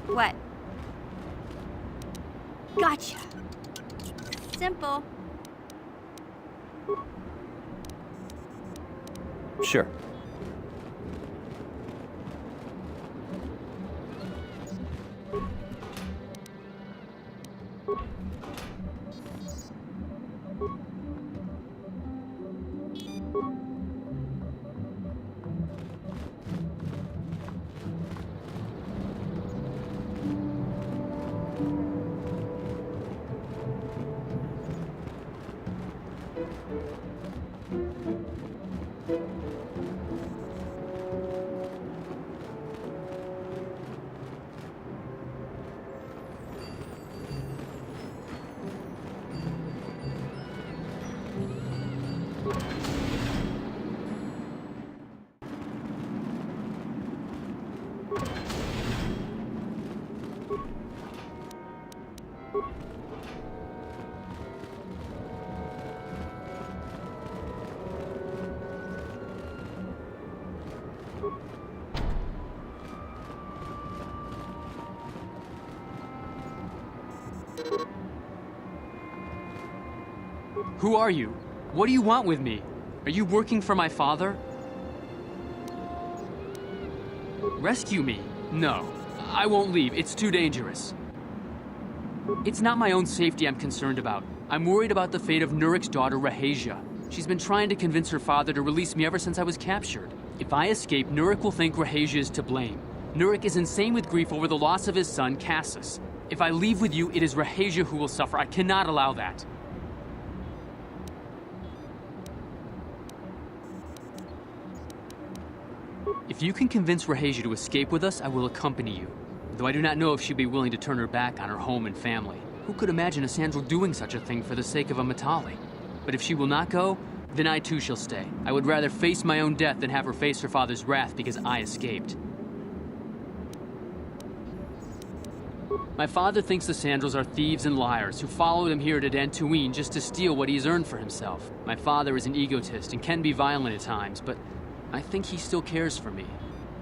What? Gotcha. Simple. Sure. Who are you? What do you want with me? Are you working for my father? Rescue me? No. I won't leave. It's too dangerous. It's not my own safety I'm concerned about. I'm worried about the fate of Nurik's daughter, Rahasia. She's been trying to convince her father to release me ever since I was captured. If I escape, Nurik will think Rahasia is to blame. Nurik is insane with grief over the loss of his son, Cassus. If I leave with you, it is Rahasia who will suffer. I cannot allow that. If you can convince Rahasia to escape with us, I will accompany you. Though I do not know if she'd be willing to turn her back on her home and family. Who could imagine a Sandral doing such a thing for the sake of a Matali? But if she will not go, then I too shall stay. I would rather face my own death than have her face her father's wrath because I escaped. My father thinks the Sandrals are thieves and liars who followed him here to Dantooine just to steal what he's earned for himself. My father is an egotist and can be violent at times, but I think he still cares for me.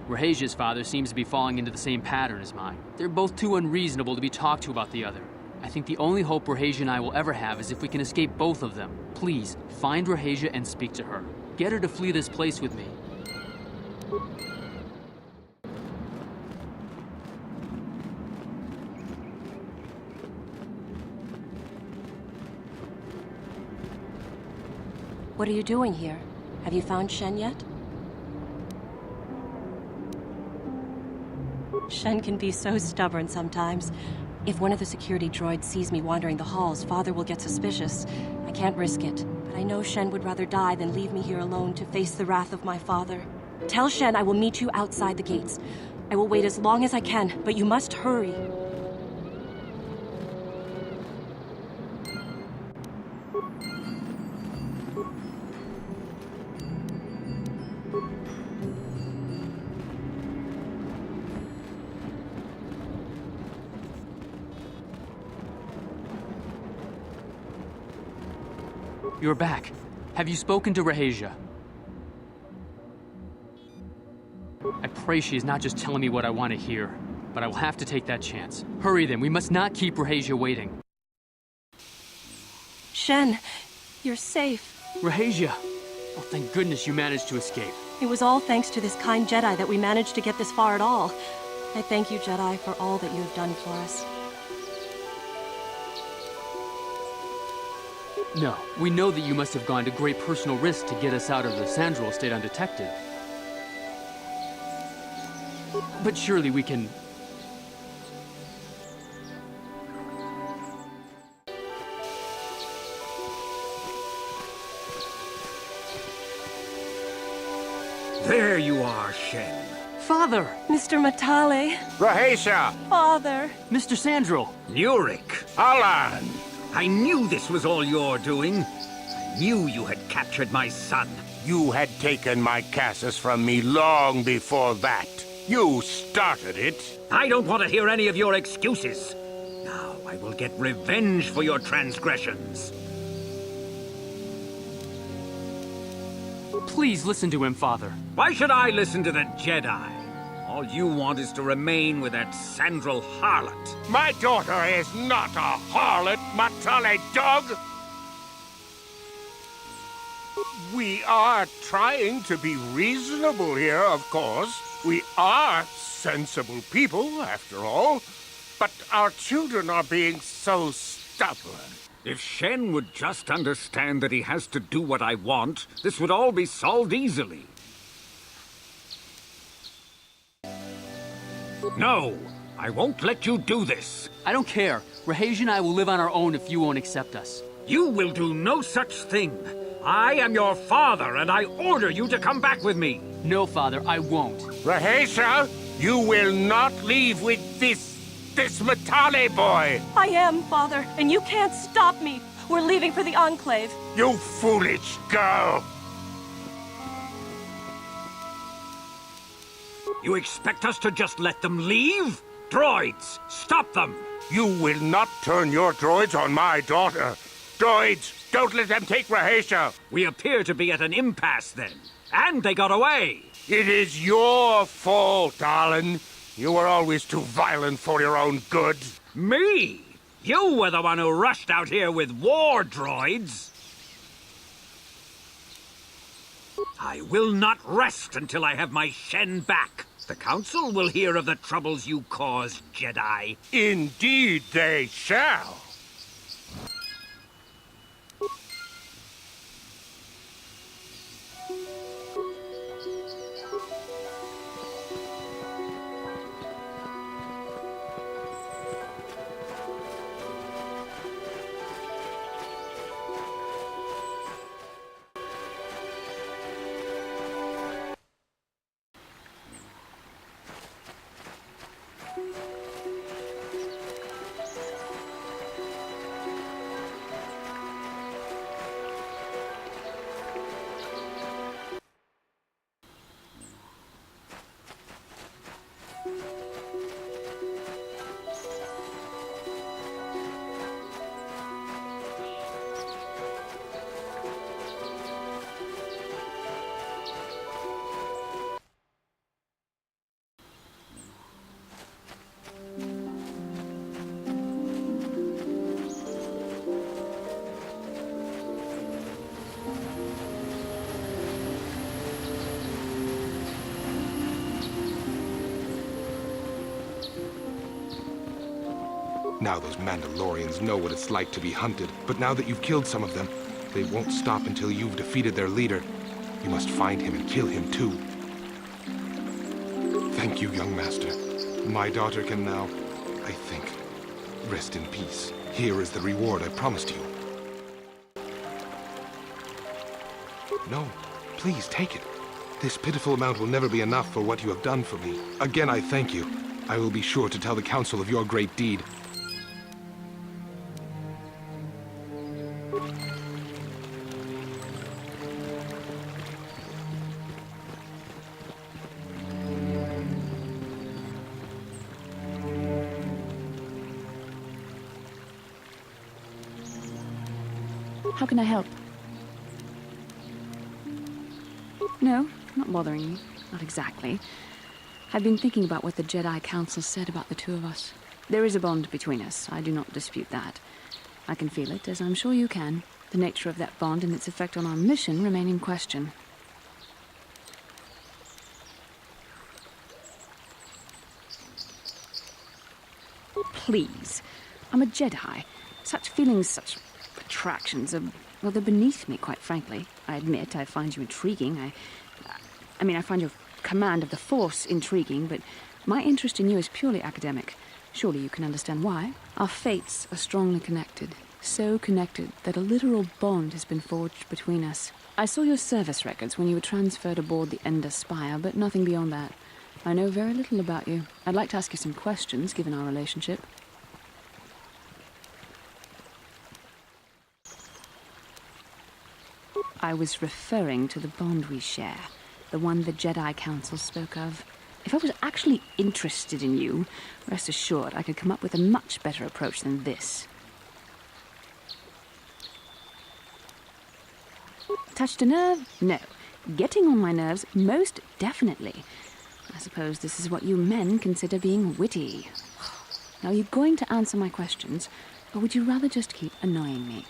Rahasia's father seems to be falling into the same pattern as mine. They're both too unreasonable to be talked to about the other. I think the only hope Rahasia and I will ever have is if we can escape both of them. Please, find Rahasia and speak to her. Get her to flee this place with me. What are you doing here? Have you found Shen yet? Shen can be so stubborn sometimes. If one of the security droids sees me wandering the halls, Father will get suspicious. I can't risk it, but I know Shen would rather die than leave me here alone to face the wrath of my father. Tell Shen I will meet you outside the gates. I will wait as long as I can, but you must hurry. You're back. Have you spoken to Rahasia? I pray she is not just telling me what I want to hear, but I will have to take that chance. Hurry then, we must not keep Rahasia waiting. Shen, you're safe. Rahasia! Oh, thank goodness you managed to escape. It was all thanks to this kind Jedi that we managed to get this far at all. I thank you, Jedi, for all that you have done for us. No, we know that you must have gone to great personal risk to get us out of the Sandral estate undetected. But surely we can... There you are, Shen. Father! Mr. Matale! Rahasia! Father! Mr. Sandral! Nurik! Alan! I knew this was all your doing. I knew you had captured my son. You had taken my Cassus from me long before that. You started it. I don't want to hear any of your excuses. Now I will get revenge for your transgressions. Please listen to him, Father. Why should I listen to the Jedi? All you want is to remain with that Sandral harlot. My daughter is not a harlot, Matale dog! We are trying to be reasonable here, of course. We are sensible people, after all. But our children are being so stubborn. If Shen would just understand that he has to do what I want, this would all be solved easily. No, I won't let you do this. I don't care. Rahaj and I will live on our own if you won't accept us. You will do no such thing. I am your father, and I order you to come back with me. No, Father, I won't. Rahesha, you will not leave with this Matale boy! I am, Father, and you can't stop me. We're leaving for the Enclave. You foolish girl! You expect us to just let them leave? Droids, stop them! You will not turn your droids on my daughter. Droids, don't let them take Rahesha. We appear to be at an impasse then. And they got away. It is your fault, darling. You were always too violent for your own good. Me? You were the one who rushed out here with war droids. I will not rest until I have my Shen back. The Council will hear of the troubles you caused, Jedi. Indeed they shall. Now those Mandalorians know what it's like to be hunted, but now that you've killed some of them, they won't stop until you've defeated their leader. You must find him and kill him too. Thank you, young master. My daughter can now, I think, rest in peace. Here is the reward I promised you. No, please take it. This pitiful amount will never be enough for what you have done for me. Again, I thank you. I will be sure to tell the Council of your great deed. How can I help? No, not bothering you. Not exactly. I've been thinking about what the Jedi Council said about the two of us. There is a bond between us. I do not dispute that. I can feel it, as I'm sure you can. The nature of that bond and its effect on our mission remain in question. Please. I'm a Jedi. Such feelings, such attractions are, well, they're beneath me, quite frankly. I admit I find you intriguing. I find your command of the Force intriguing, but my interest in you is purely academic. Surely you can understand why. Our fates are strongly connected. So connected that a literal bond has been forged between us. I saw your service records when you were transferred aboard the Ender Spire, but nothing beyond that. I know very little about you. I'd like to ask you some questions, given our relationship. I was referring to the bond we share, the one the Jedi Council spoke of. If I was actually interested in you, rest assured I could come up with a much better approach than this. Touched a nerve? No. Getting on my nerves? Most definitely. I suppose this is what you men consider being witty. Now, you're going to answer my questions, or would you rather just keep annoying me?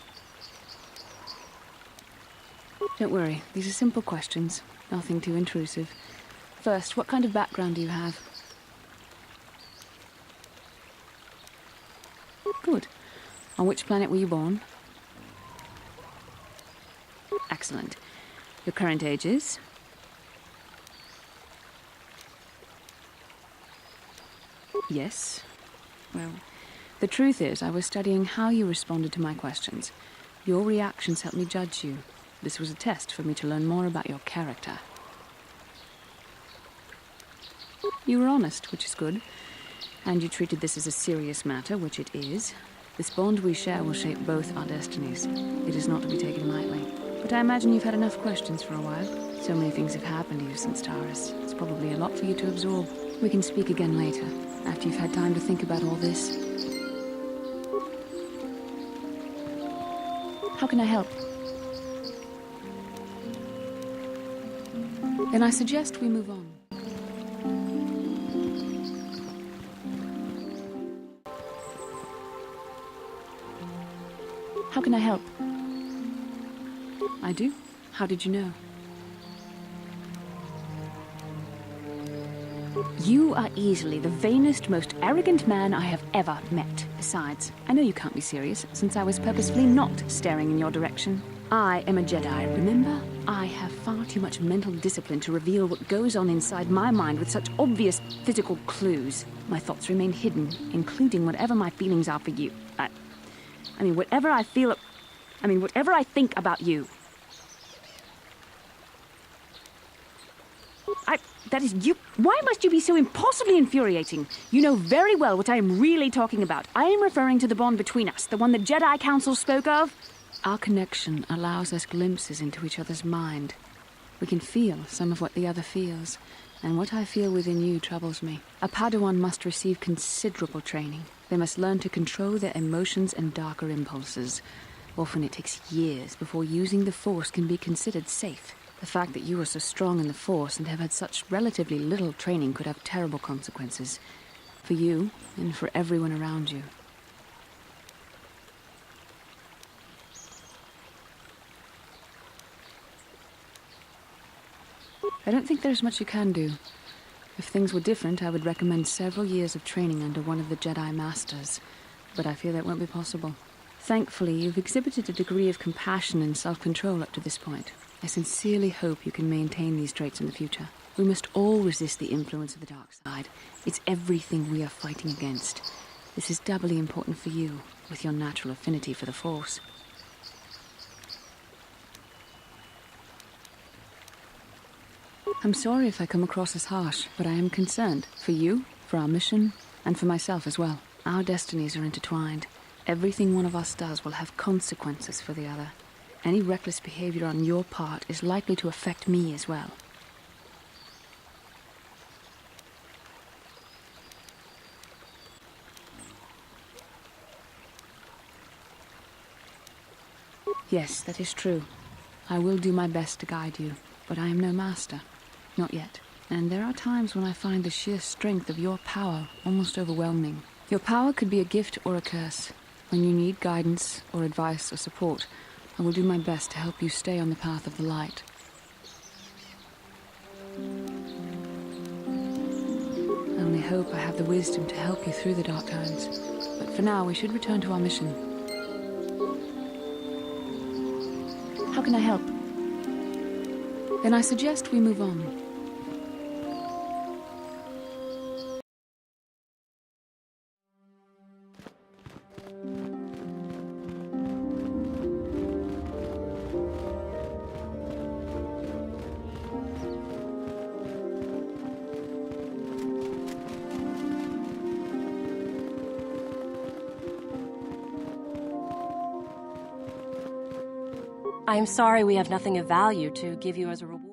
Don't worry, these are simple questions, nothing too intrusive. First, what kind of background do you have? Good. On which planet were you born? Excellent. Your current age is? Yes. Well, the truth is, I was studying how you responded to my questions. Your reactions helped me judge you. This was a test for me to learn more about your character. You were honest, which is good. And you treated this as a serious matter, which it is. This bond we share will shape both our destinies. It is not to be taken lightly. But I imagine you've had enough questions for a while. So many things have happened to you since Taurus. It's probably a lot for you to absorb. We can speak again later, after you've had time to think about all this. How can I help? Then I suggest we move on. How can I help? I do. How did you know? You are easily the vainest, most arrogant man I have ever met. Besides, I know you can't be serious, since I was purposefully not staring in your direction. I am a Jedi, remember? I have far too much mental discipline to reveal what goes on inside my mind with such obvious physical clues. My thoughts remain hidden, including whatever my feelings are for you. Whatever I think about you. That is you. Why must you be so impossibly infuriating? You know very well what I am really talking about. I am referring to the bond between us, the one the Jedi Council spoke of. Our connection allows us glimpses into each other's mind. We can feel some of what the other feels, and what I feel within you troubles me. A Padawan must receive considerable training. They must learn to control their emotions and darker impulses. Often it takes years before using the Force can be considered safe. The fact that you are so strong in the Force and have had such relatively little training could have terrible consequences. For you, and for everyone around you. I don't think there's much you can do. If things were different, I would recommend several years of training under one of the Jedi Masters. But I fear that won't be possible. Thankfully, you've exhibited a degree of compassion and self-control up to this point. I sincerely hope you can maintain these traits in the future. We must all resist the influence of the dark side. It's everything we are fighting against. This is doubly important for you, with your natural affinity for the Force. I'm sorry if I come across as harsh, but I am concerned. For you, for our mission, and for myself as well. Our destinies are intertwined. Everything one of us does will have consequences for the other. Any reckless behavior on your part is likely to affect me as well. Yes, that is true. I will do my best to guide you, but I am no master. Not yet. And there are times when I find the sheer strength of your power almost overwhelming. Your power could be a gift or a curse. When you need guidance or advice or support, I will do my best to help you stay on the path of the light. I only hope I have the wisdom to help you through the dark times. But for now, we should return to our mission. How can I help? Then I suggest we move on. I am sorry we have nothing of value to give you as a reward.